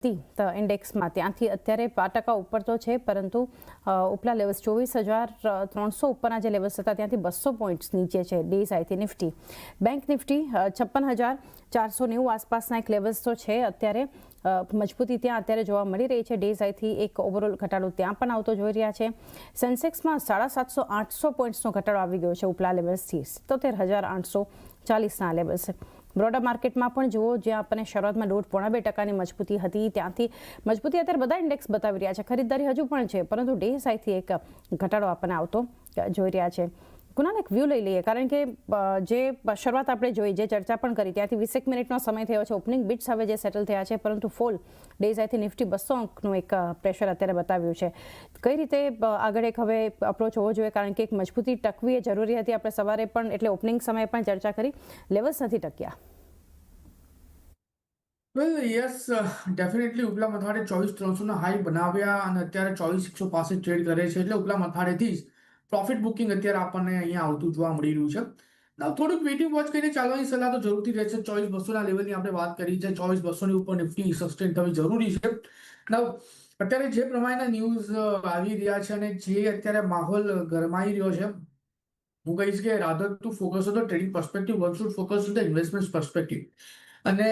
ઇન્ડેક્સમાં ત્યાંથી અત્યારે 5% ઉપર તો છે, પરંતુ ઉપલા લેવલ્સ 24,300 ઉપરના જે લેવલ્સ હતા ત્યાંથી 200 પોઈન્ટ્સ નીચે છે DXY નિફ્ટી. બેંક નિફ્ટી 56,490 આસપાસના એક લેવલ્સ તો છે. અત્યારે મજબૂતી ત્યાં અત્યારે જોવા મળી રહી છે. DXYથી એક ઓવરઓલ ઘટાડો ત્યાં પણ આવતો જોઈ રહ્યા છે. સેન્સેક્સમાં 750-800 પોઈન્ટ્સનો ઘટાડો આવી ગયો છે ઉપલા લેવલ્સથી 77,840ના લેવલ્સ છે. બ્રોડર માર્કેટમાં પણ જુઓ, જ્યાં આપણને શરૂઆતમાં 1.5-2% મજબૂતી હતી, ત્યાંથી મજબૂતી અત્યારે બધા ઇન્ડેક્સ બતાવી રહ્યા છે. ખરીદદારી હજુ પણ છે, પરંતુ DXYથી એક ઘટાડો આપણને આવતો જોઈ રહ્યા છે. કુનાલ, એક વ્યૂ લઈ લઈએ, કારણ કે જે શરૂઆત આપણે જોઈ, જે ચર્ચા પણ કરી, ત્યાંથી 20 મિનિટનો સમય થયો છે. ઓપનિંગ બિટ્સ હવે જે સેટલ થયા છે, પરંતુ ફોલ DXYથી નિફ્ટી 200 અંકનું એક પ્રેશર અત્યારે બતાવ્યું છે. કઈ રીતે આગળ એક હવે અપ્રોચ હોવો જોઈએ, કારણ કે એક મજબૂતી ટકવી એ જરૂરી હતી. આપણે સવારે પણ એટલે ઓપનિંગ સમયે પણ ચર્ચા કરી, લેવલ્સ નથી ટક્યા. વેલ યસ, ડેફિનેટલી ઉપલા મથાળે 24,300 હાઈ બનાવ્યા અને અત્યારે 24,165 ટ્રેડ કરે છે. એટલે ઉપલા મથાળેથી જ પ્રોફિટ બુકિંગ અત્યારે આપણને અહીંયા આવતું જોવા મળી રહ્યું છે. ના, થોડુંક વેઇટિંગ વોચ કરીને ચાલવાની સલાહ તો જરૂરથી રહેશે. 24,200ના લેવલની આપણે વાત કરી છે. 24,200ની ઉપર નિફ્ટી સસ્ટેન થવી જરૂરી છે. ના, અત્યારે જે પ્રમાણેના ન્યૂઝ આવી રહ્યા છે અને જે અત્યારે માહોલ ગરમાઈ રહ્યો છે, હું કહીશ કે rather to focus on the trading perspective, one should focus on the investment perspective. અને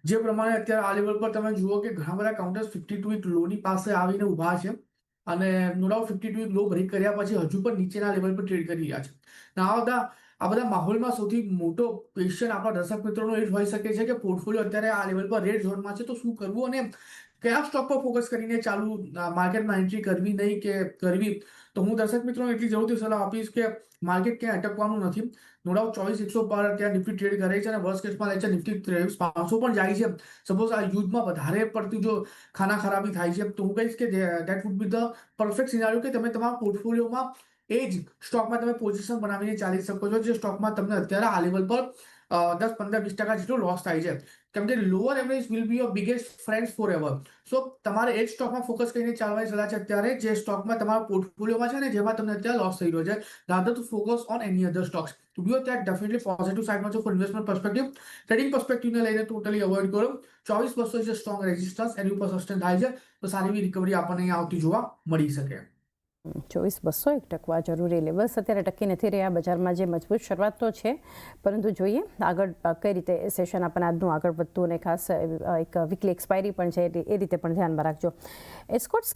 જે પ્રમાણે અત્યારે આ લેવલ પર તમે જુઓ કે ઘણા બધા કાઉન્ટર્સ 52 વીક લોની પાસે આવીને ઊભા છે અને no doubt 52 week low break કર્યા પછી હજુ પણ નીચેના લેવલ પર ટ્રેડ કરી રહ્યા છે. આ બધા માહોલમાં સૌથી મોટો ક્વેશ્ચન આપણા દર્શક મિત્રોનો એ જ હોઈ શકે છે કે પોર્ટફોલિયો અત્યારે આ લેવલ પર રેડ ઝોનમાં છે, તો શું કરવું અને કયા સ્ટોક પર ફોકસ કરીને ચાલુ માર્કેટમાં એન્ટ્રી કરવી નહીં કે કરવી. તો હું દર્શક મિત્રોને એટલી જરૂરથી સલાહ આપીશ કે માર્કેટ ક્યાંય અટકવાનું નથી. નો ડાઉટ 24,100 પર અત્યારે નિફ્ટી ટ્રેડ કરે છે અને વર્સ્ટ કેસમાં લે છે નિફ્ટી 23,500 પણ જાય છે. સપોઝ આ યુદ્ધમાં વધારે પડતી જો ખાના ખરાબી થાય છે, તો હું કહીશ કે that would be the perfect scenario કે તમે તમારા પોર્ટફોલિયોમાં એ જ સ્ટોકમાં તમે પોઝિશન બનાવીને ચાલી શકો છો, જે સ્ટોકમાં તમને અત્યારે આ લેવલ પર 10-15-20% જેટલો લોસ થાય છે. કેમ કે lower average will be your biggest friends forever. So તમારે એ જ સ્ટોકમાં ફોકસ કરીને ચાલવાની સલાહ છે અત્યારે, જે સ્ટોકમાં તમારા પોર્ટફોલિયોમાં છે ને જેમાં તમને અત્યારે લોસ થઈ રહ્યો છે. Rather to focus on any other stocks. To be that definitely positive સાઇડમાં છે ફોર ઇન્વેસ્ટમેન્ટ પર્સપેક્ટિવ. ટ્રેડિંગ પર્સપેક્ટિવને લઈને ટોટલી અવોઇડ કરો. 24,200 જે સ્ટ્રોંગ રેઝિસ્ટન્સ એની ઉપર સસ્ટેન થાય છે, તો સારી એવી રિકવરી આપણને અહીંયા આવતી જોવા મળી શકે. 24,200 એક ટકવા જરૂરી લેવલ્સ અત્યારે ટકી નથી રહ્યા. બજારમાં જે મજબૂત શરૂઆત તો છે, પરંતુ જોઈએ આગળ કઈ રીતે સેશન આપણને આજનું આગળ વધતું, અને ખાસ એક વીકલી એક્સપાયરી પણ છે, એ રીતે પણ ધ્યાનમાં રાખજો. એસ્કોર્ટ્સ